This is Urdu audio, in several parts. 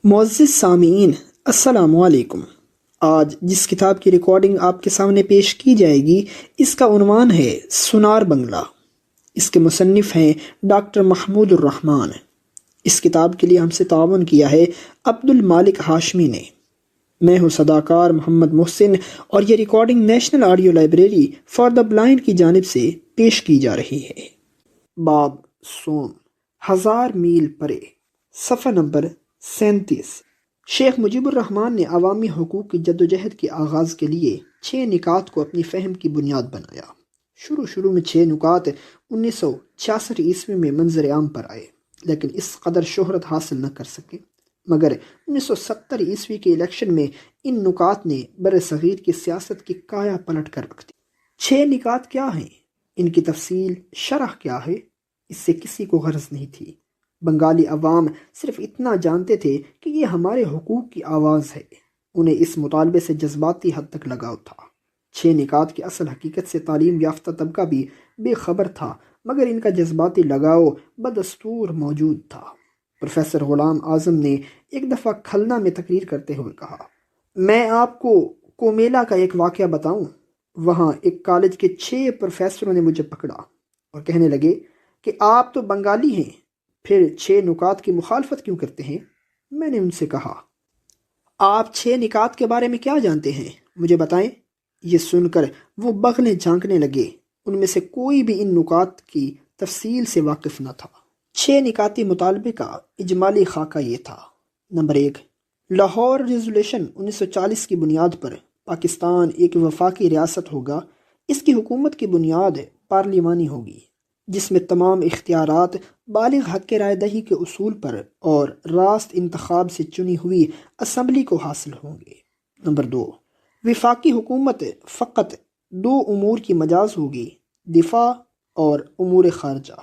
معزز سامعین، السلام علیکم۔ آج جس کتاب کی ریکارڈنگ آپ کے سامنے پیش کی جائے گی اس کا عنوان ہے سونار بنگلہ۔ اس کے مصنف ہیں ڈاکٹر محمود الرحمن۔ اس کتاب کے لیے ہم سے تعاون کیا ہے عبد المالک ہاشمی نے۔ میں ہوں صداکار محمد محسن اور یہ recording national audio library for the blind کی جانب سے پیش کی جا رہی ہے۔ باب سوم، 1000 میل پرے، صفحہ نمبر 37۔ شیخ مجیب الرحمن نے عوامی حقوق کی جدوجہد کے آغاز کے لیے 6 نکات کو اپنی فہم کی بنیاد بنایا۔ شروع میں 6 نکات 1966 عیسوی میں منظر عام پر آئے، لیکن اس قدر شہرت حاصل نہ کر سکے، مگر 1970 عیسوی کے الیکشن میں ان نکات نے بر صغیر کی سیاست کی کایا پلٹ کر رکھ دی۔ 6 نکات کیا ہیں؟ ان کی تفصیل شرح کیا ہے؟ اس سے کسی کو غرض نہیں تھی۔ بنگالی عوام صرف اتنا جانتے تھے کہ یہ ہمارے حقوق کی آواز ہے۔ انہیں اس مطالبے سے جذباتی حد تک لگاؤ تھا۔ 6 نکات کی اصل حقیقت سے تعلیم یافتہ طبقہ بھی بے خبر تھا، مگر ان کا جذباتی لگاؤ بدستور موجود تھا۔ پروفیسر غلام اعظم نے ایک دفعہ کھلنا میں تقریر کرتے ہوئے کہا، میں آپ کو کومیلا کا ایک واقعہ بتاؤں؟ وہاں ایک کالج کے 6 پروفیسروں نے مجھے پکڑا اور کہنے لگے کہ آپ تو بنگالی ہیں، پھر 6 نکات کی مخالفت کیوں کرتے ہیں؟ میں نے ان سے کہا، آپ 6 نکات کے بارے میں کیا جانتے ہیں؟ مجھے بتائیں۔ یہ سن کر وہ بغلیں جھانکنے لگے۔ ان میں سے کوئی بھی ان نکات کی تفصیل سے واقف نہ تھا۔ 6 نکاتی مطالبے کا اجمالی خاکہ یہ تھا۔ نمبر 1، لاہور ریزولوشن 1940 کی بنیاد پر پاکستان ایک وفاقی ریاست ہوگا۔ اس کی حکومت کی بنیاد پارلیمانی ہوگی، جس میں تمام اختیارات بالغ حق رائے دہی کے اصول پر اور راست انتخاب سے چنی ہوئی اسمبلی کو حاصل ہوں گے۔ نمبر 2، وفاقی حکومت فقط 2 امور کی مجاز ہوگی، دفاع اور امور خارجہ۔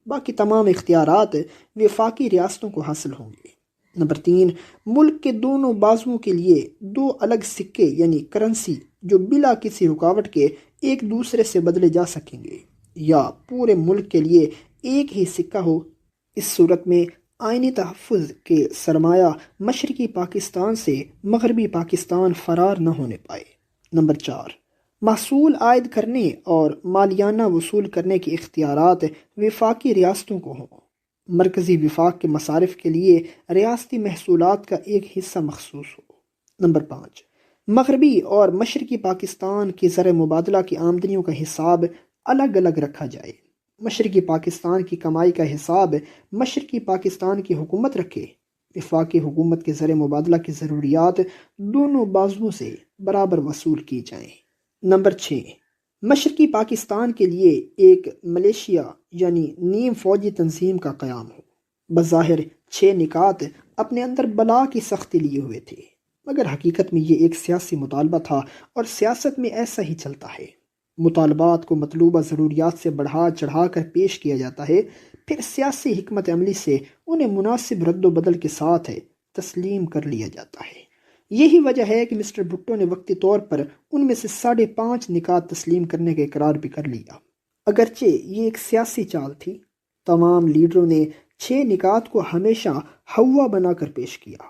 باقی تمام اختیارات وفاقی ریاستوں کو حاصل ہوں گے۔ نمبر 3، ملک کے دونوں بازوؤں کے لیے 2 الگ سکے یعنی کرنسی جو بلا کسی رکاوٹ کے ایک دوسرے سے بدلے جا سکیں گے، یا پورے ملک کے لیے ایک ہی سکہ ہو۔ اس صورت میں آئینی تحفظ کے سرمایہ مشرقی پاکستان سے مغربی پاکستان فرار نہ ہونے پائے۔ نمبر 4، محصول عائد کرنے اور مالیانہ وصول کرنے کے اختیارات وفاقی ریاستوں کو ہوں۔ مرکزی وفاق کے مصارف کے لیے ریاستی محصولات کا ایک حصہ مخصوص ہو۔ نمبر 5، مغربی اور مشرقی پاکستان کی زر مبادلہ کی آمدنیوں کا حساب الگ الگ رکھا جائے۔ مشرقی پاکستان کی کمائی کا حساب مشرقی پاکستان کی حکومت رکھے۔ وفاقی حکومت کے زر مبادلہ کی ضروریات دونوں بازوؤں سے برابر وصول کی جائیں۔ نمبر 6، مشرقی پاکستان کے لیے ایک ملیشیا یعنی نیم فوجی تنظیم کا قیام ہو۔ بظاہر 6 نکات اپنے اندر بلا کی سختی لیے ہوئے تھے، مگر حقیقت میں یہ ایک سیاسی مطالبہ تھا، اور سیاست میں ایسا ہی چلتا ہے۔ مطالبات کو مطلوبہ ضروریات سے بڑھا چڑھا کر پیش کیا جاتا ہے، پھر سیاسی حکمت عملی سے انہیں مناسب رد و بدل کے ساتھ تسلیم کر لیا جاتا ہے۔ یہی وجہ ہے کہ مسٹر بھٹو نے وقتی طور پر ان میں سے 5.5 نکات تسلیم کرنے کا اقرار بھی کر لیا۔ اگرچہ یہ ایک سیاسی چال تھی، تمام لیڈروں نے 6 نکات کو ہمیشہ ہوا بنا کر پیش کیا،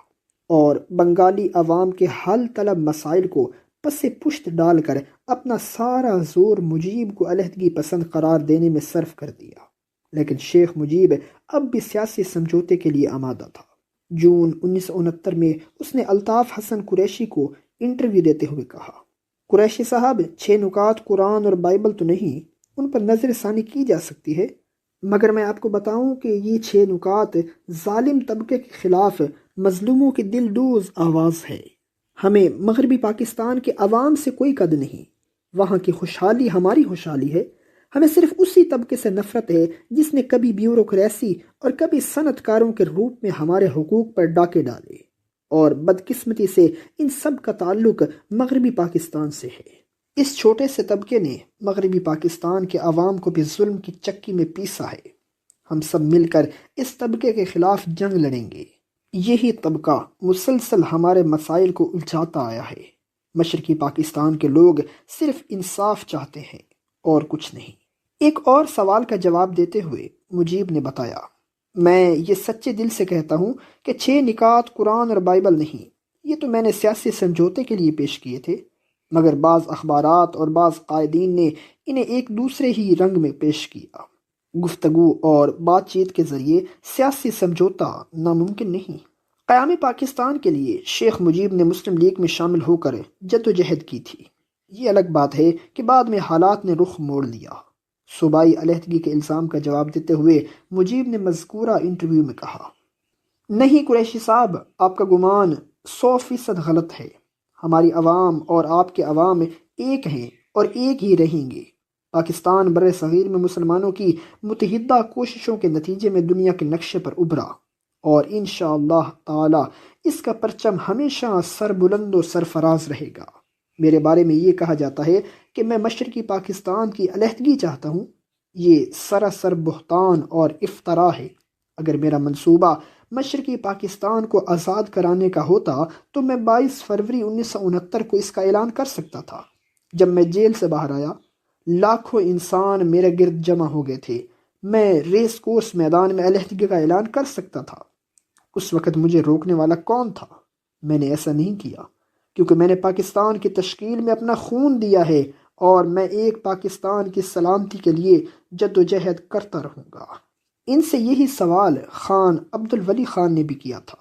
اور بنگالی عوام کے حل طلب مسائل کو پس پشت ڈال کر اپنا سارا زور مجیب کو علیحدگی پسند قرار دینے میں صرف کر دیا۔ لیکن شیخ مجیب اب بھی سیاسی سمجھوتے کے لیے آمادہ تھا۔ جون 1969 میں اس نے الطاف حسن قریشی کو انٹرویو دیتے ہوئے کہا، قریشی صاحب، 6 نکات قرآن اور بائبل تو نہیں، ان پر نظر ثانی کی جا سکتی ہے، مگر میں آپ کو بتاؤں کہ یہ 6 نکات ظالم طبقے کے خلاف مظلوموں کی دل دوز آواز ہے۔ ہمیں مغربی پاکستان کے عوام سے کوئی قد نہیں، وہاں کی خوشحالی ہماری خوشحالی ہے۔ ہمیں صرف اسی طبقے سے نفرت ہے جس نے کبھی بیوروکریسی اور کبھی صنعت کاروں کے روپ میں ہمارے حقوق پر ڈاکے ڈالے، اور بدقسمتی سے ان سب کا تعلق مغربی پاکستان سے ہے۔ اس چھوٹے سے طبقے نے مغربی پاکستان کے عوام کو بھی ظلم کی چکی میں پیسا ہے۔ ہم سب مل کر اس طبقے کے خلاف جنگ لڑیں گے۔ یہی طبقہ مسلسل ہمارے مسائل کو الجھاتا آیا ہے۔ مشرقی پاکستان کے لوگ صرف انصاف چاہتے ہیں اور کچھ نہیں۔ ایک اور سوال کا جواب دیتے ہوئے مجیب نے بتایا، میں یہ سچے دل سے کہتا ہوں کہ 6 نکات قرآن اور بائبل نہیں، یہ تو میں نے سیاسی سمجھوتے کے لیے پیش کیے تھے، مگر بعض اخبارات اور بعض قائدین نے انہیں ایک دوسرے ہی رنگ میں پیش کیا۔ گفتگو اور بات چیت کے ذریعے سیاسی سمجھوتا ناممکن نہیں۔ قیام پاکستان کے لیے شیخ مجیب نے مسلم لیگ میں شامل ہو کر جدوجہد کی تھی۔ یہ الگ بات ہے کہ بعد میں حالات نے رخ موڑ لیا۔ صوبائی علیحدگی کے الزام کا جواب دیتے ہوئے مجیب نے مذکورہ انٹرویو میں کہا، نہیں قریشی صاحب، آپ کا گمان 100% غلط ہے۔ ہماری عوام اور آپ کے عوام ایک ہیں اور ایک ہی رہیں گے۔ پاکستان بر صغیر میں مسلمانوں کی متحدہ کوششوں کے نتیجے میں دنیا کے نقشے پر ابھرا، اور انشاءاللہ تعالی اس کا پرچم ہمیشہ سر بلند و سرفراز رہے گا۔ میرے بارے میں یہ کہا جاتا ہے کہ میں مشرقی پاکستان کی علیحدگی چاہتا ہوں، یہ سراسر بہتان اور افترا ہے۔ اگر میرا منصوبہ مشرقی پاکستان کو آزاد کرانے کا ہوتا تو میں 22 فروری 1969 کو اس کا اعلان کر سکتا تھا۔ جب میں جیل سے باہر آیا، لاکھوں انسان میرے گرد جمع ہو گئے تھے۔ میں ریس کورس میدان میں علیحدگی کا اعلان کر سکتا تھا۔ اس وقت مجھے روکنے والا کون تھا؟ میں نے ایسا نہیں کیا، کیونکہ میں نے پاکستان کی تشکیل میں اپنا خون دیا ہے، اور میں ایک پاکستان کی سلامتی کے لیے جدوجہد کرتا رہوں گا۔ ان سے یہی سوال خان عبد الولی خان نے بھی کیا تھا،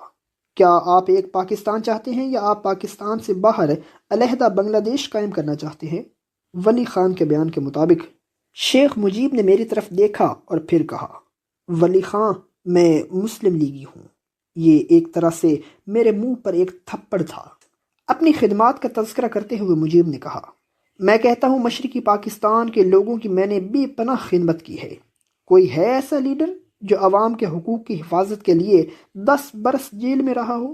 کیا آپ ایک پاکستان چاہتے ہیں یا آپ پاکستان سے باہر علیحدہ بنگلہ دیش قائم کرنا چاہتے ہیں؟ ولی خان کے بیان کے مطابق شیخ مجیب نے میری طرف دیکھا اور پھر کہا، ولی خان، میں مسلم لیگی ہوں۔ یہ ایک طرح سے میرے منہ پر ایک تھپڑ تھا۔ اپنی خدمات کا تذکرہ کرتے ہوئے مجیب نے کہا، میں کہتا ہوں مشرقی پاکستان کے لوگوں کی میں نے بے پناہ خدمت کی ہے۔ کوئی ہے ایسا لیڈر جو عوام کے حقوق کی حفاظت کے لیے 10 برس جیل میں رہا ہو؟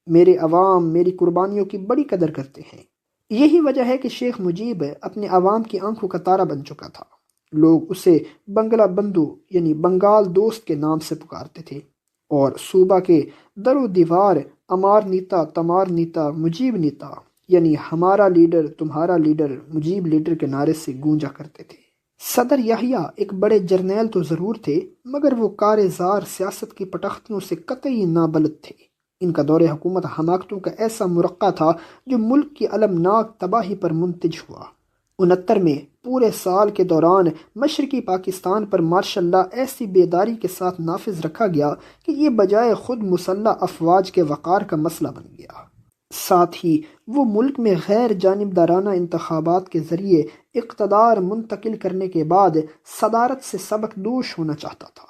میرے عوام میری قربانیوں کی بڑی قدر کرتے ہیں۔ یہی وجہ ہے کہ شیخ مجیب اپنے عوام کی آنکھوں کا تارا بن چکا تھا۔ لوگ اسے بنگلہ بندو یعنی بنگال دوست کے نام سے پکارتے تھے، اور صوبہ کے در و دیوار امار نیتا تمار نیتا مجیب نیتا یعنی ہمارا لیڈر تمہارا لیڈر مجیب لیڈر کے نعرے سے گونجا کرتے تھے۔ صدر یحییٰ ایک بڑے جرنیل تو ضرور تھے، مگر وہ کارزار سیاست کی پٹختیوں سے قطعی نابلد تھے۔ ان کا دور حکومت حماقتوں کا ایسا مرقع تھا جو ملک کی المناک تباہی پر منتج ہوا۔ 69 میں پورے سال کے دوران مشرقی پاکستان پر مارشل لا ایسی بیداری کے ساتھ نافذ رکھا گیا کہ یہ بجائے خود مسلح افواج کے وقار کا مسئلہ بن گیا۔ ساتھ ہی وہ ملک میں غیر جانبدارانہ انتخابات کے ذریعے اقتدار منتقل کرنے کے بعد صدارت سے سبق دوش ہونا چاہتا تھا۔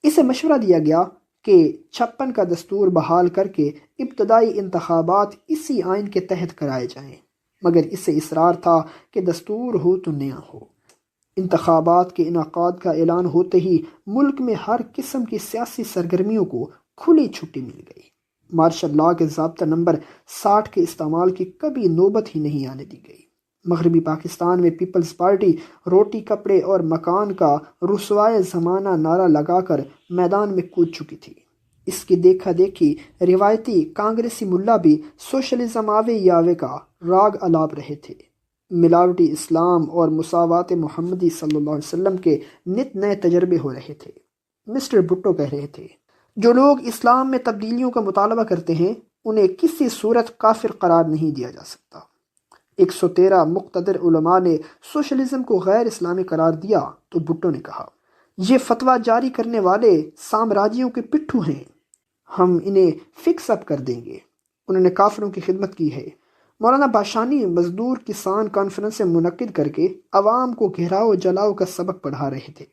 اسے مشورہ دیا گیا کہ 56 کا دستور بحال کر کے ابتدائی انتخابات اسی آئین کے تحت کرائے جائیں، مگر اسے اصرار تھا کہ دستور ہو تو نیا ہو۔ انتخابات کے انعقاد کا اعلان ہوتے ہی ملک میں ہر قسم کی سیاسی سرگرمیوں کو کھلی چھٹی مل گئی۔ مارشل لا کے ضابطہ نمبر 60 کے استعمال کی کبھی نوبت ہی نہیں آنے دی گئی۔ مغربی پاکستان میں پیپلز پارٹی روٹی کپڑے اور مکان کا رسوائے زمانہ نعرہ لگا کر میدان میں کود چکی تھی۔ اس کی دیکھا دیکھی روایتی کانگریسی ملا بھی سوشلزم آوے یاوے کا راگ الاپ رہے تھے۔ ملاوٹی اسلام اور مساوات محمدی صلی اللہ علیہ وسلم کے نت نئے تجربے ہو رہے تھے۔ مسٹر بھٹو کہہ رہے تھے، جو لوگ اسلام میں تبدیلیوں کا مطالبہ کرتے ہیں انہیں کسی صورت کافر قرار نہیں دیا جا سکتا۔ 113 مقتدر علماء نے سوشلزم کو غیر اسلامی قرار دیا تو بھٹو نے کہا، یہ فتویٰ جاری کرنے والے سامراجیوں کے پٹھو ہیں، ہم انہیں فکس اپ کر دیں گے۔ انہوں نے کافروں کی خدمت کی ہے۔ مولانا باشانی مزدور کسان کانفرنسیں منعقد کر کے عوام کو گھیراؤ جلاؤ کا سبق پڑھا رہے تھے۔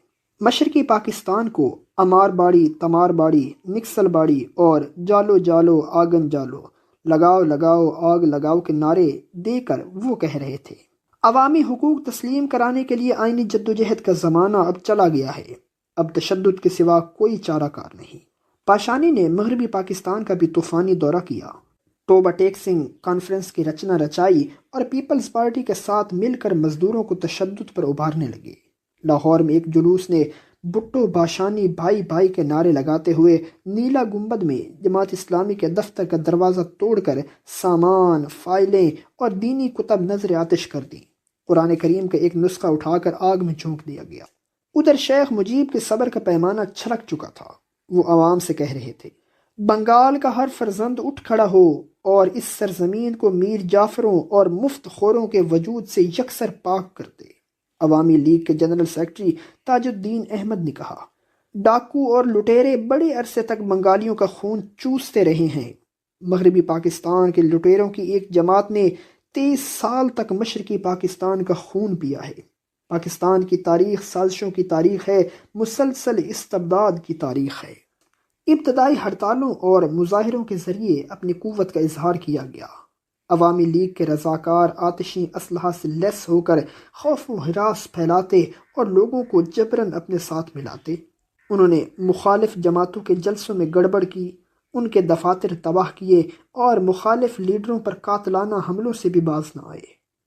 مشرقی پاکستان کو امار باڑی تمار باڑی نکسل باڑی اور جالو جالو آگن جالو لگاؤ لگاؤ آگ لگاؤ کے نعرے دے کر وہ کہہ رہے تھے، عوامی حقوق تسلیم کرانے کے لیے آئینی جدوجہد کا زمانہ اب چلا گیا ہے، اب تشدد کے سوا کوئی چارہ کار نہیں۔ پاشانی نے مغربی پاکستان کا بھی طوفانی دورہ کیا، ٹوبہ ٹیک سنگھ کانفرنس کی رچنا رچائی اور پیپلز پارٹی کے ساتھ مل کر مزدوروں کو تشدد پر ابھارنے لگے۔ لاہور میں ایک جلوس نے بھٹو باشانی بھائی بھائی کے نعرے لگاتے ہوئے نیلا گنبد میں جماعت اسلامی کے دفتر کا دروازہ توڑ کر سامان، فائلیں اور دینی کتب نظر آتش کر دیں۔ قرآن کریم کا ایک نسخہ اٹھا کر آگ میں جھونک دیا گیا۔ ادھر شیخ مجیب کے صبر کا پیمانہ چھلک چکا تھا۔ وہ عوام سے کہہ رہے تھے، بنگال کا ہر فرزند اٹھ کھڑا ہو اور اس سرزمین کو میر جعفروں اور مفت خوروں کے وجود سے یکسر پاک کر دے۔ عوامی لیگ کے جنرل سیکرٹری تاج الدین احمد نے کہا، ڈاکو اور لٹیرے بڑے عرصے تک بنگالیوں کا خون چوستے رہے ہیں۔ مغربی پاکستان کے لٹیروں کی ایک جماعت نے 23 سال تک مشرقی پاکستان کا خون پیا ہے۔ پاکستان کی تاریخ سازشوں کی تاریخ ہے، مسلسل استبداد کی تاریخ ہے۔ ابتدائی ہڑتالوں اور مظاہروں کے ذریعے اپنی قوت کا اظہار کیا گیا۔ عوامی لیگ کے رضاکار آتشی اسلحہ سے لیس ہو کر خوف و ہراس پھیلاتے اور لوگوں کو جبراً اپنے ساتھ ملاتے۔ انہوں نے مخالف جماعتوں کے جلسوں میں گڑبڑ کی، ان کے دفاتر تباہ کیے اور مخالف لیڈروں پر قاتلانہ حملوں سے بھی باز نہ آئے۔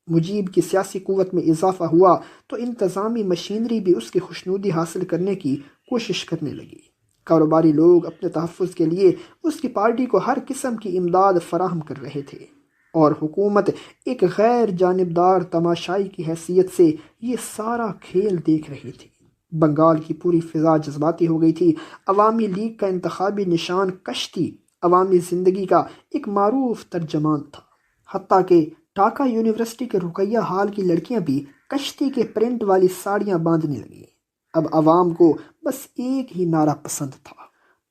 مجیب کی سیاسی قوت میں اضافہ ہوا تو انتظامی مشینری بھی اس کی خوشنودی حاصل کرنے کی کوشش کرنے لگی۔ کاروباری لوگ اپنے تحفظ کے لیے اس کی پارٹی کو ہر قسم کی امداد فراہم کر رہے تھے، اور حکومت ایک غیر جانبدار تماشائی کی حیثیت سے یہ سارا کھیل دیکھ رہی تھی۔ بنگال کی پوری فضا جذباتی ہو گئی تھی۔ عوامی لیگ کا انتخابی نشان کشتی عوامی زندگی کا ایک معروف ترجمان تھا، حتیٰ کہ ڈھاکہ یونیورسٹی کے رقیہ حال کی لڑکیاں بھی کشتی کے پرنٹ والی ساڑیاں باندھنے لگیں۔ اب عوام کو بس ایک ہی نعرہ پسند تھا،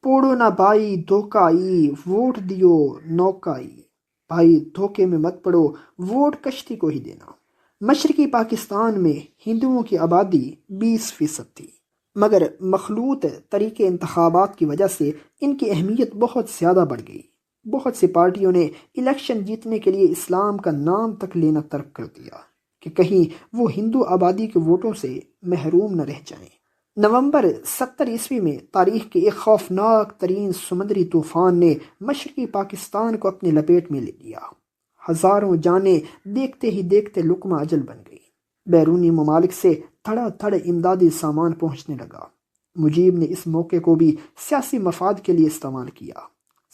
پوڑو نہ بھائی دھوکائی، ووٹ دیو نوکائی۔ بھائی دھوکے میں مت پڑو، ووٹ کشتی کو ہی دینا۔ مشرقی پاکستان میں ہندوؤں کی آبادی 20% تھی، مگر مخلوط طریقے انتخابات کی وجہ سے ان کی اہمیت بہت زیادہ بڑھ گئی۔ بہت سی پارٹیوں نے الیکشن جیتنے کے لیے اسلام کا نام تک لینا ترک کر دیا کہ کہیں وہ ہندو آبادی کے ووٹوں سے محروم نہ رہ جائیں۔ نومبر 70 میں تاریخ کے ایک خوفناک ترین سمندری طوفان نے مشرقی پاکستان کو اپنی لپیٹ میں لے لیا۔ ہزاروں جانیں دیکھتے ہی دیکھتے لقمہ اجل بن گئی۔ بیرونی ممالک سے تھڑا تھڑ امدادی سامان پہنچنے لگا۔ مجیب نے اس موقع کو بھی سیاسی مفاد کے لیے استعمال کیا۔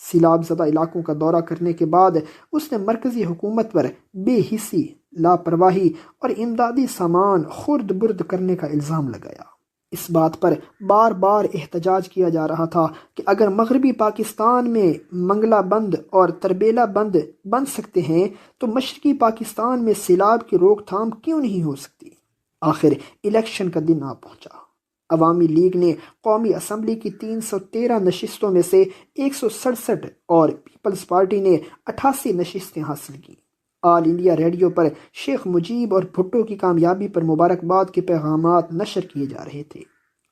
سیلاب زدہ علاقوں کا دورہ کرنے کے بعد اس نے مرکزی حکومت پر بے حسی، لاپرواہی اور امدادی سامان خرد برد کرنے کا الزام لگایا۔ اس بات پر بار بار احتجاج کیا جا رہا تھا کہ اگر مغربی پاکستان میں منگلہ بند اور تربیلا بند بن سکتے ہیں تو مشرقی پاکستان میں سیلاب کی روک تھام کیوں نہیں ہو سکتی۔ آخر الیکشن کا دن آ پہنچا۔ عوامی لیگ نے قومی اسمبلی کی 313 نشستوں میں سے 167 اور پیپلز پارٹی نے 88 نشستیں حاصل کیں۔ آل انڈیا ریڈیو پر شیخ مجیب اور بھٹو کی کامیابی پر مبارکباد کے پیغامات نشر کیے جا رہے تھے۔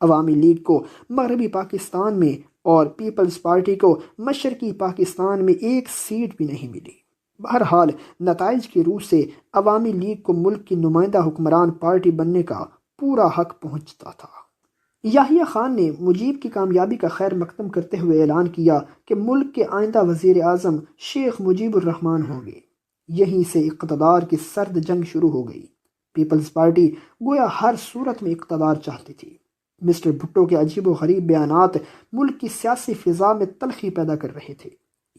عوامی لیگ کو مغربی پاکستان میں اور پیپلز پارٹی کو مشرقی پاکستان میں ایک سیٹ بھی نہیں ملی۔ بہرحال نتائج کی روح سے عوامی لیگ کو ملک کی نمائندہ حکمران پارٹی بننے کا پورا حق پہنچتا تھا۔ یحییٰ خان نے مجیب کی کامیابی کا خیر مقدم کرتے ہوئے اعلان کیا کہ ملک کے آئندہ وزیر اعظم شیخ مجیب الرحمان ہوں گے۔ یہیں سے اقتدار کی سرد جنگ شروع ہو گئی۔ پیپلز پارٹی گویا ہر صورت میں اقتدار چاہتی تھی۔ مسٹر بھٹو کے عجیب و غریب بیانات ملک کی سیاسی فضا میں تلخی پیدا کر رہے تھے،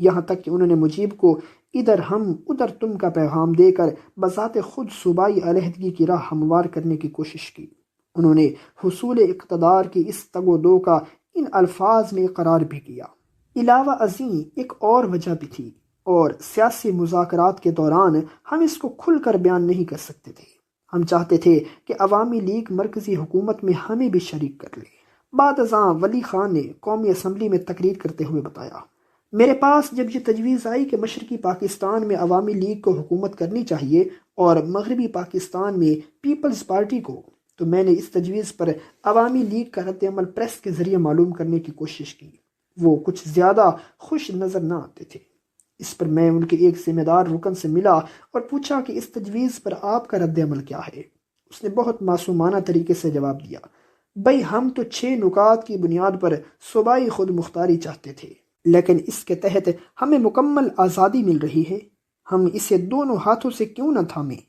یہاں تک کہ انہوں نے مجیب کو ادھر ہم ادھر تم کا پیغام دے کر بذات خود صوبائی علیحدگی کی راہ ہموار کرنے کی کوشش کی۔ انہوں نے حصول اقتدار کی اس تگ و دو کا ان الفاظ میں اقرار بھی کیا۔ علاوہ ازیں ایک اور وجہ بھی تھی، اور سیاسی مذاکرات کے دوران ہم اس کو کھل کر بیان نہیں کر سکتے تھے۔ ہم چاہتے تھے کہ عوامی لیگ مرکزی حکومت میں ہمیں بھی شریک کر لے۔ بعد ازاں ولی خان نے قومی اسمبلی میں تقریر کرتے ہوئے بتایا، میرے پاس جب یہ تجویز آئی کہ مشرقی پاکستان میں عوامی لیگ کو حکومت کرنی چاہیے اور مغربی پاکستان میں پیپلز پارٹی کو، تو میں نے اس تجویز پر عوامی لیگ کا رد عمل پریس کے ذریعے معلوم کرنے کی کوشش کی۔ وہ کچھ زیادہ خوش نظر نہ آتے تھے۔ اس پر میں ان کے ایک ذمہ دار رکن سے ملا اور پوچھا کہ اس تجویز پر آپ کا رد عمل کیا ہے۔ اس نے بہت معصومانہ طریقے سے جواب دیا، بھئی ہم تو 6 نکات کی بنیاد پر صوبائی خود مختاری چاہتے تھے، لیکن اس کے تحت ہمیں مکمل آزادی مل رہی ہے، ہم اسے دونوں ہاتھوں سے کیوں نہ تھامیں،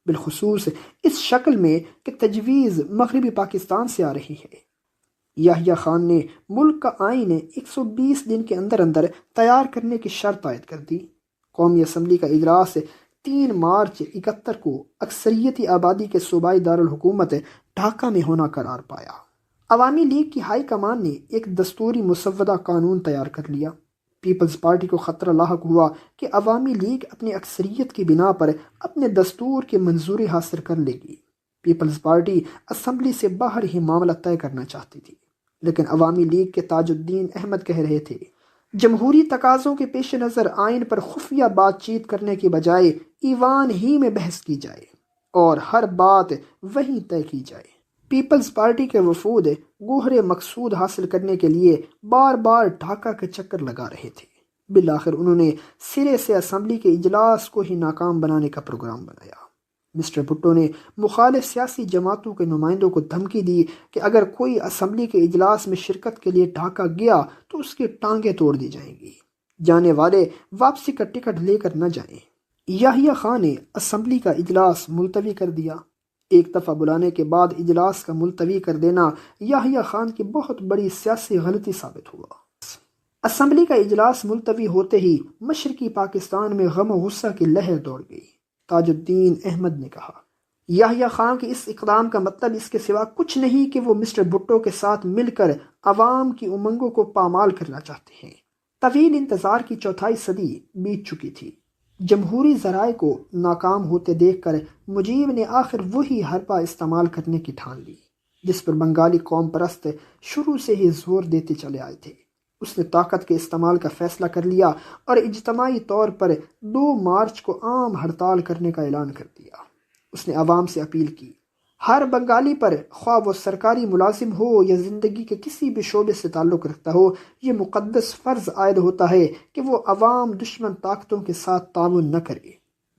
بالخصوص اس شکل میں کہ تجویز مغربی پاکستان سے آ رہی ہے۔ یحییٰ خان نے ملک کا آئین 120 دن کے اندر اندر تیار کرنے کی شرط عائد کر دی۔ قومی اسمبلی کا اجلاس 3 مارچ 71 کو اکثریتی آبادی کے صوبائی دارالحکومت ڈھاکہ میں ہونا قرار پایا۔ عوامی لیگ کی ہائی کمان نے ایک دستوری مسودہ قانون تیار کر لیا۔ پیپلز پارٹی کو خطرہ لاحق ہوا کہ عوامی لیگ اپنی اکثریت کی بنا پر اپنے دستور کی منظوری حاصل کر لے گی۔ پیپلز پارٹی اسمبلی سے باہر ہی معاملہ طے کرنا چاہتی تھی، لیکن عوامی لیگ کے تاج الدین احمد کہہ رہے تھے جمہوری تقاضوں کے پیش نظر آئین پر خفیہ بات چیت کرنے کی بجائے ایوان ہی میں بحث کی جائے اور ہر بات وہیں طے کی جائے۔ پیپلز پارٹی کے وفود گوہر مقصود حاصل کرنے کے لیے بار بار ڈھاکہ کے چکر لگا رہے تھے۔ بالآخر انہوں نے سرے سے اسمبلی کے اجلاس کو ہی ناکام بنانے کا پروگرام بنایا۔ مسٹر بھٹو نے مخالف سیاسی جماعتوں کے نمائندوں کو دھمکی دی کہ اگر کوئی اسمبلی کے اجلاس میں شرکت کے لیے ڈھاکہ گیا تو اس کی ٹانگیں توڑ دی جائیں گی، جانے والے واپسی کا ٹکٹ لے کر نہ جائیں۔ یحییٰ خان نے اسمبلی کا اجلاس ملتوی کر دیا۔ ایک دفعہ بلانے کے بعد اجلاس کا ملتوی کر دینا یحییٰ خان کی بہت بڑی سیاسی غلطی ثابت ہوا۔ اسمبلی کا اجلاس ملتوی ہوتے ہی مشرقی پاکستان میں غم و غصہ کی لہر دوڑ گئی۔ تاج الدین احمد نے کہا یحییٰ خان کے اس اقدام کا مطلب اس کے سوا کچھ نہیں کہ وہ مسٹر بھٹو کے ساتھ مل کر عوام کی امنگوں کو پامال کرنا چاہتے ہیں۔ طویل انتظار کی چوتھائی صدی بیت چکی تھی۔ جمہوری ذرائع کو ناکام ہوتے دیکھ کر مجیب نے آخر وہی حربہ استعمال کرنے کی ٹھان لی جس پر بنگالی قوم پرست شروع سے ہی زور دیتے چلے آئے تھے۔ اس نے طاقت کے استعمال کا فیصلہ کر لیا اور اجتماعی طور پر 2 مارچ کو عام ہڑتال کرنے کا اعلان کر دیا۔ اس نے عوام سے اپیل کی ہر بنگالی پر، خواہ وہ سرکاری ملازم ہو یا زندگی کے کسی بھی شعبے سے تعلق رکھتا ہو، یہ مقدس فرض عائد ہوتا ہے کہ وہ عوام دشمن طاقتوں کے ساتھ تعاون نہ کرے۔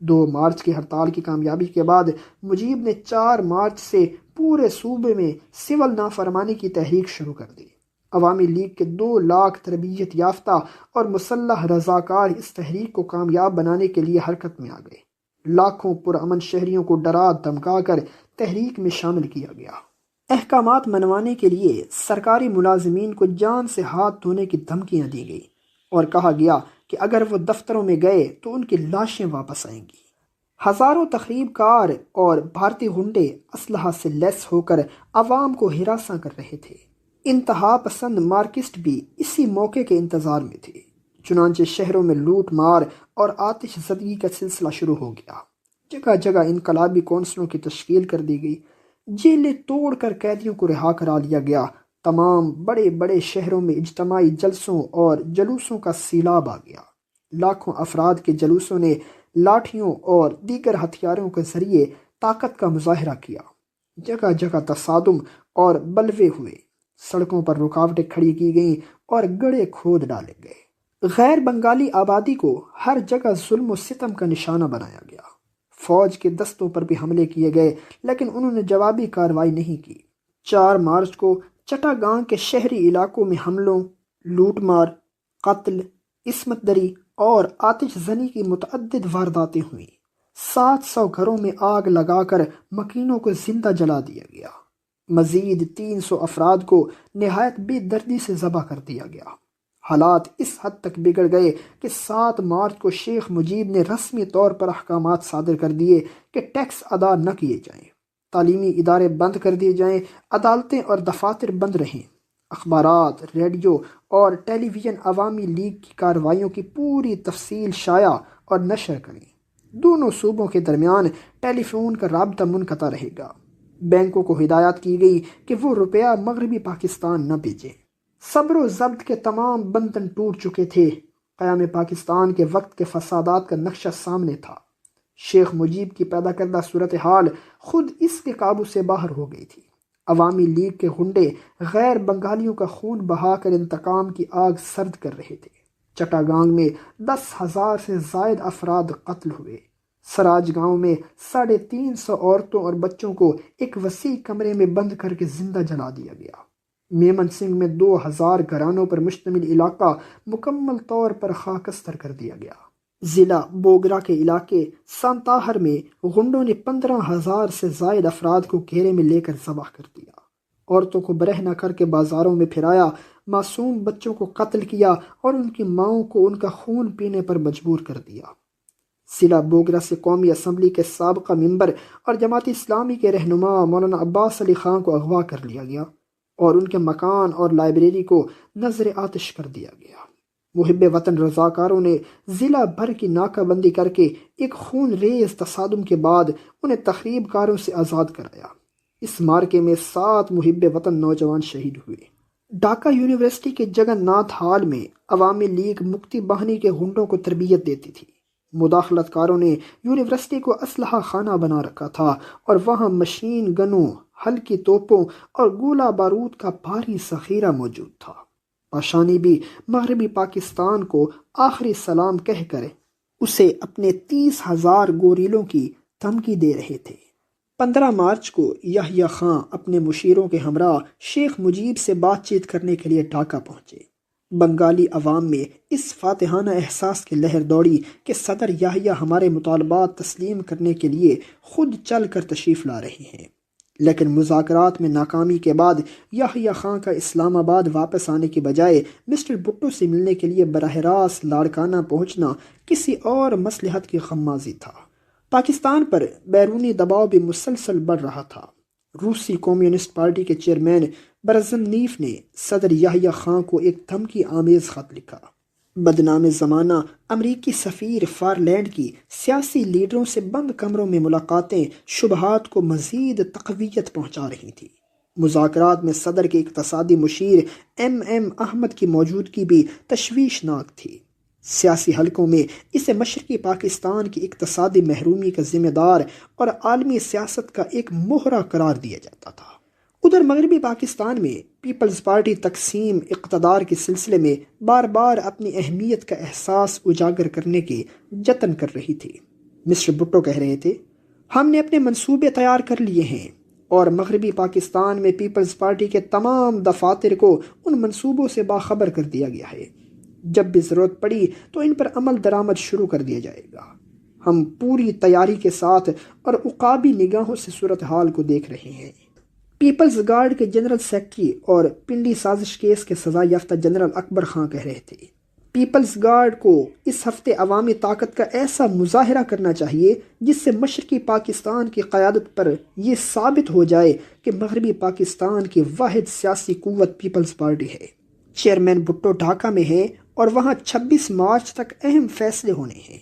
2 مارچ کی ہڑتال کی کامیابی کے بعد مجیب نے 4 مارچ سے پورے صوبے میں سول نافرمانی کی تحریک شروع کر دی۔ عوامی لیگ کے 2 لاکھ تربیت یافتہ اور مسلح رضاکار اس تحریک کو کامیاب بنانے کے لیے حرکت میں آ گئے۔ لاکھوں پرامن شہریوں کو ڈرا دھمکا کر تحریک میں شامل کیا گیا۔ احکامات منوانے کے لیے سرکاری ملازمین کو جان سے ہاتھ دھونے کی دھمکیاں دی گئی اور کہا گیا کہ اگر وہ دفتروں میں گئے تو ان کی لاشیں واپس آئیں گی۔ ہزاروں تخریب کار اور بھارتی غنڈے اسلحہ سے لیس ہو کر عوام کو ہراساں کر رہے تھے۔ انتہا پسند مارکسٹ بھی اسی موقع کے انتظار میں تھے۔ چنانچہ شہروں میں لوٹ مار اور آتش زدگی کا سلسلہ شروع ہو گیا۔ جگہ جگہ انقلابی کونسلوں کی تشکیل کر دی گئی، جیلیں توڑ کر قیدیوں کو رہا کرا لیا گیا۔ تمام بڑے بڑے شہروں میں اجتماعی جلسوں اور جلوسوں کا سیلاب آ گیا۔ لاکھوں افراد کے جلوسوں نے لاٹھیوں اور دیگر ہتھیاروں کے ذریعے طاقت کا مظاہرہ کیا۔ جگہ جگہ تصادم اور بلوے ہوئے، سڑکوں پر رکاوٹیں کھڑی کی گئیں اور گڑھے کھود ڈالے گئے۔ غیر بنگالی آبادی کو ہر جگہ ظلم و ستم کا نشانہ بنایا گیا۔ فوج کے دستوں پر بھی حملے کیے گئے لیکن انہوں نے جوابی کارروائی نہیں کی۔ 4 مارچ کو چٹاگانگ کے شہری علاقوں میں حملوں، لوٹ مار، قتل، عصمت دری اور آتش زنی کی متعدد وارداتیں ہوئیں۔ 700 گھروں میں آگ لگا کر مکینوں کو زندہ جلا دیا گیا۔ مزید 300 افراد کو نہایت بے دردی سے ذبح کر دیا گیا۔ حالات اس حد تک بگڑ گئے کہ 7 مارچ کو شیخ مجیب نے رسمی طور پر احکامات صادر کر دیے کہ ٹیکس ادا نہ کیے جائیں، تعلیمی ادارے بند کر دیے جائیں، عدالتیں اور دفاتر بند رہیں، اخبارات، ریڈیو اور ٹیلی ویژن عوامی لیگ کی کارروائیوں کی پوری تفصیل شائع اور نشر کریں۔ دونوں صوبوں کے درمیان ٹیلی فون کا رابطہ منقطع رہے گا۔ بینکوں کو ہدایت کی گئی کہ وہ روپیہ مغربی پاکستان نہ بھیجیں۔ صبر و ضبط کے تمام بندھن ٹوٹ چکے تھے۔ قیام پاکستان کے وقت کے فسادات کا نقشہ سامنے تھا۔ شیخ مجیب کی پیدا کردہ صورتحال خود اس کے قابو سے باہر ہو گئی تھی۔ عوامی لیگ کے غنڈے غیر بنگالیوں کا خون بہا کر انتقام کی آگ سرد کر رہے تھے۔ چٹاگانگ میں 10,000 سے زائد افراد قتل ہوئے۔ سراج گاؤں میں 350 عورتوں اور بچوں کو ایک وسیع کمرے میں بند کر کے زندہ جلا دیا گیا۔ میمن سنگھ میں 2000 گھرانوں پر مشتمل علاقہ مکمل طور پر خاکستر کر دیا گیا۔ ضلع بوگرا کے علاقے سانتاہر میں غنڈوں نے 15,000 سے زائد افراد کو گھیرے میں لے کر ذبح کر دیا، عورتوں کو برہنہ کر کے بازاروں میں پھرایا، معصوم بچوں کو قتل کیا اور ان کی ماؤں کو ان کا خون پینے پر مجبور کر دیا۔ ضلع بوگرا سے قومی اسمبلی کے سابقہ ممبر اور جماعت اسلامی کے رہنما مولانا عباس علی خان کو اغوا کر لیا گیا۔ اور ان کے مکان اور لائبریری کو نظر آتش کر دیا گیا۔ محب وطن رضاکاروں نے ضلع بھر کی ناکہ بندی کر کے ایک خون ریز تصادم کے بعد انہیں تخریب کاروں سے آزاد کرایا۔ اس مارکے میں 7 محب وطن نوجوان شہید ہوئے۔ ڈھاکہ یونیورسٹی کے جگن ناتھ ہال میں عوامی لیگ مکتی باہنی کے غنڈوں کو تربیت دیتی تھی۔ مداخلت کاروں نے یونیورسٹی کو اسلحہ خانہ بنا رکھا تھا اور وہاں مشین گنوں، ہلکی توپوں اور گولہ بارود کا بھاری ذخیرہ موجود تھا۔ پاشانی بھی مغربی پاکستان کو آخری سلام کہہ کر اسے اپنے 30,000 گوریلوں کی دھمکی دے رہے تھے۔ 15 مارچ کو یحییٰ خان اپنے مشیروں کے ہمراہ شیخ مجیب سے بات چیت کرنے کے لیے ڈھاکہ پہنچے۔ بنگالی عوام میں اس فاتحانہ احساس کی لہر دوڑی کہ صدر یحییٰ ہمارے مطالبات تسلیم کرنے کے لیے خود چل کر تشریف لا رہے ہیں، لیکن مذاکرات میں ناکامی کے بعد یحییٰ خان کا اسلام آباد واپس آنے کی بجائے مسٹر بھٹو سے ملنے کے لیے براہ راست لاڑکانہ پہنچنا کسی اور مصلحت کی خمازی تھا۔ پاکستان پر بیرونی دباؤ بھی مسلسل بڑھ رہا تھا۔ روسی کمیونسٹ پارٹی کے چیئرمین برزنیف نے صدر یحییٰ خان کو ایک دھمکی آمیز خط لکھا۔ بدنام زمانہ امریکی سفیر فارلینڈ کی سیاسی لیڈروں سے بند کمروں میں ملاقاتیں شبہات کو مزید تقویت پہنچا رہی تھیں۔ مذاکرات میں صدر کے اقتصادی مشیر ایم احمد کی موجودگی بھی تشویشناک تھی۔ سیاسی حلقوں میں اسے مشرقی پاکستان کی اقتصادی محرومی کا ذمہ دار اور عالمی سیاست کا ایک مہرہ قرار دیا جاتا تھا۔ ادھر مغربی پاکستان میں پیپلز پارٹی تقسیم اقتدار کے سلسلے میں بار بار اپنی اہمیت کا احساس اجاگر کرنے کے جتن کر رہی تھی۔ مسٹر بھٹو کہہ رہے تھے، ہم نے اپنے منصوبے تیار کر لیے ہیں اور مغربی پاکستان میں پیپلز پارٹی کے تمام دفاتر کو ان منصوبوں سے باخبر کر دیا گیا ہے۔ جب بھی ضرورت پڑی تو ان پر عمل درآمد شروع کر دیا جائے گا۔ ہم پوری تیاری کے ساتھ اور عقابی نگاہوں سے صورتحال کو دیکھ رہے ہیں۔ پیپلز گارڈ کے جنرل سیکرٹری اور پنڈی سازش کیس کے سزا یافتہ جنرل اکبر خان کہہ رہے تھے، پیپلز گارڈ کو اس ہفتے عوامی طاقت کا ایسا مظاہرہ کرنا چاہیے جس سے مشرقی پاکستان کی قیادت پر یہ ثابت ہو جائے کہ مغربی پاکستان کی واحد سیاسی قوت پیپلز پارٹی ہے۔ چیئرمین بھٹو ڈھاکہ میں ہیں اور وہاں 26 مارچ تک اہم فیصلے ہونے ہیں۔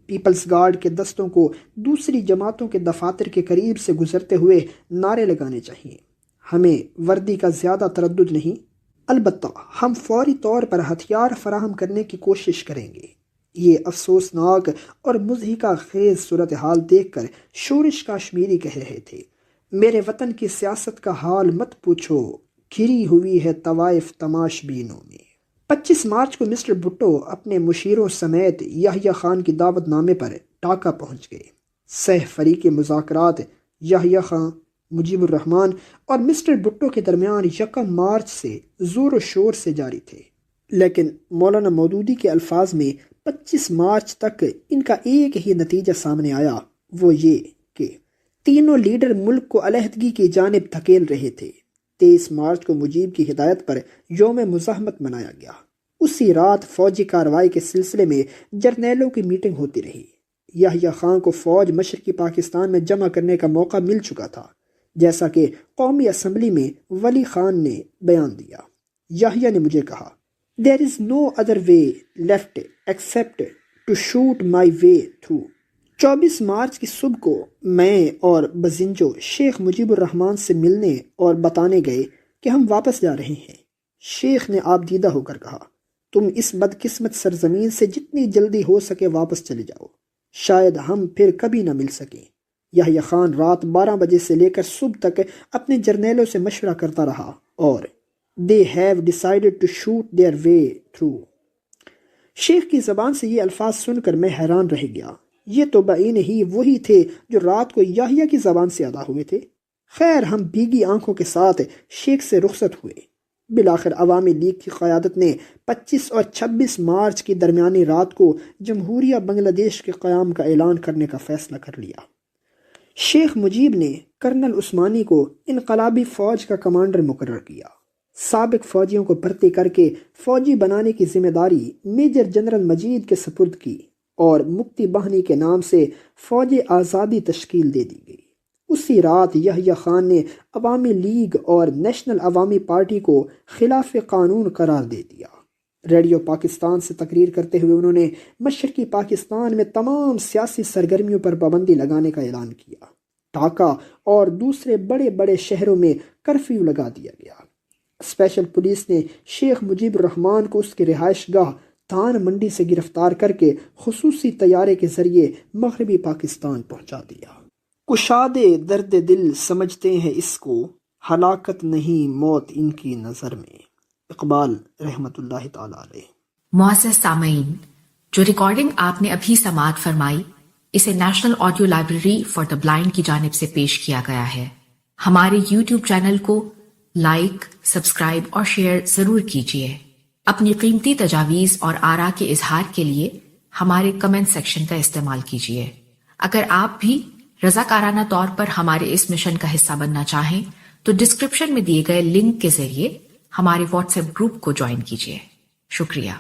پیپلز گارڈ کے دستوں کو دوسری جماعتوں کے دفاتر کے قریب سے گزرتے ہوئے نعرے لگانے چاہیے۔ ہمیں وردی کا زیادہ تردد نہیں، البتہ ہم فوری طور پر ہتھیار فراہم کرنے کی کوشش کریں گے۔ یہ افسوسناک اور مضحکہ خیز صورتحال دیکھ کر شورش کاشمیری کہہ رہے تھے، میرے وطن کی سیاست کا حال مت پوچھو، گھری ہوئی ہے طوائف تماش بینوں میں۔ 25 مارچ کو مسٹر بھٹو اپنے مشیروں سمیت یحییٰ خان کی دعوت نامے پر ڈھاکہ پہنچ گئے۔ سہ فریقی مذاکرات یحییٰ خان، مجیب الرحمان اور مسٹر بھٹو کے درمیان 1 مارچ سے زور و شور سے جاری تھے، لیکن مولانا مودودی کے الفاظ میں 25 مارچ تک ان کا ایک ہی نتیجہ سامنے آیا، وہ یہ کہ تینوں لیڈر ملک کو علیحدگی کی جانب دھکیل رہے تھے۔ 23 مارچ کو مجیب کی ہدایت پر یوم مزاحمت منایا گیا۔ اسی رات فوجی کارروائی کے سلسلے میں جرنیلوں کی میٹنگ ہوتی رہی۔ یحییٰ خان کو فوج مشرقی پاکستان میں جمع کرنے کا موقع مل چکا تھا، جیسا کہ قومی اسمبلی میں ولی خان نے بیان دیا۔ یحییٰ نے مجھے کہا، "There is no other way left except to shoot my way through." 24 March کی صبح کو میں اور بزنجو شیخ مجیب الرحمان سے ملنے اور بتانے گئے کہ ہم واپس جا رہے ہیں۔ شیخ نے آپ دیدہ ہو کر کہا، تم اس بدقسمت سرزمین سے جتنی جلدی ہو سکے واپس چلے جاؤ، شاید ہم پھر کبھی نہ مل سکیں۔ یحییٰ خان رات 12 بجے سے لے کر صبح تک اپنے جرنیلوں سے مشورہ کرتا رہا اور "They have decided to shoot their way through." شیخ کی زبان سے یہ الفاظ سن کر میں حیران رہ گیا۔ یہ تو بعین ہی وہی تھے جو رات کو یحییٰ کی زبان سے ادا ہوئے تھے۔ خیر، ہم بھیگی آنکھوں کے ساتھ شیخ سے رخصت ہوئے۔ بالآخر عوامی لیگ کی قیادت نے 25 اور 26 مارچ کی درمیانی رات کو جمہوریہ بنگلہ دیش کے قیام کا اعلان کرنے کا فیصلہ کر لیا۔ شیخ مجیب نے کرنل عثمانی کو انقلابی فوج کا کمانڈر مقرر کیا۔ سابق فوجیوں کو بھرتی کر کے فوجی بنانے کی ذمہ داری میجر جنرل مجید کے سپرد کی اور مکتی باہنی کے نام سے فوج آزادی تشکیل دے دی گئی۔ اسی رات یحییٰ خان نے عوامی لیگ اور نیشنل عوامی پارٹی کو خلاف قانون قرار دے دیا۔ ریڈیو پاکستان سے تقریر کرتے ہوئے انہوں نے مشرقی پاکستان میں تمام سیاسی سرگرمیوں پر پابندی لگانے کا اعلان کیا۔ ڈھاکہ اور دوسرے بڑے بڑے شہروں میں کرفیو لگا دیا گیا۔ اسپیشل پولیس نے شیخ مجیب الرحمان کو اس کی رہائش گاہ دھان منڈی سے گرفتار کر کے خصوصی طیارے کے ذریعے مغربی پاکستان پہنچا دیا۔ کشادے درد دل سمجھتے ہیں اس کو، ہلاکت نہیں موت ان کی نظر میں۔ اقبال رحمۃ اللہ تعالی علیہ۔ معزز سامعین، جو ریکارڈنگ آپ نے ابھی سماعت فرمائی، اسے national audio library for the blind کی جانب سے پیش کیا گیا ہے۔ ہمارے یوٹیوب چینل کو لائک، سبسکرائب اور شیئر ضرور کیجیے۔ اپنی قیمتی تجاویز اور آراء کے اظہار کے لیے ہمارے کمنٹ سیکشن کا استعمال کیجیے۔ اگر آپ بھی رضاکارانہ طور پر ہمارے اس مشن کا حصہ بننا چاہیں تو ڈسکرپشن میں دیے گئے لنک کے ذریعے ہمارے واٹس ایپ گروپ کو جوائن کیجیے۔ شکریہ۔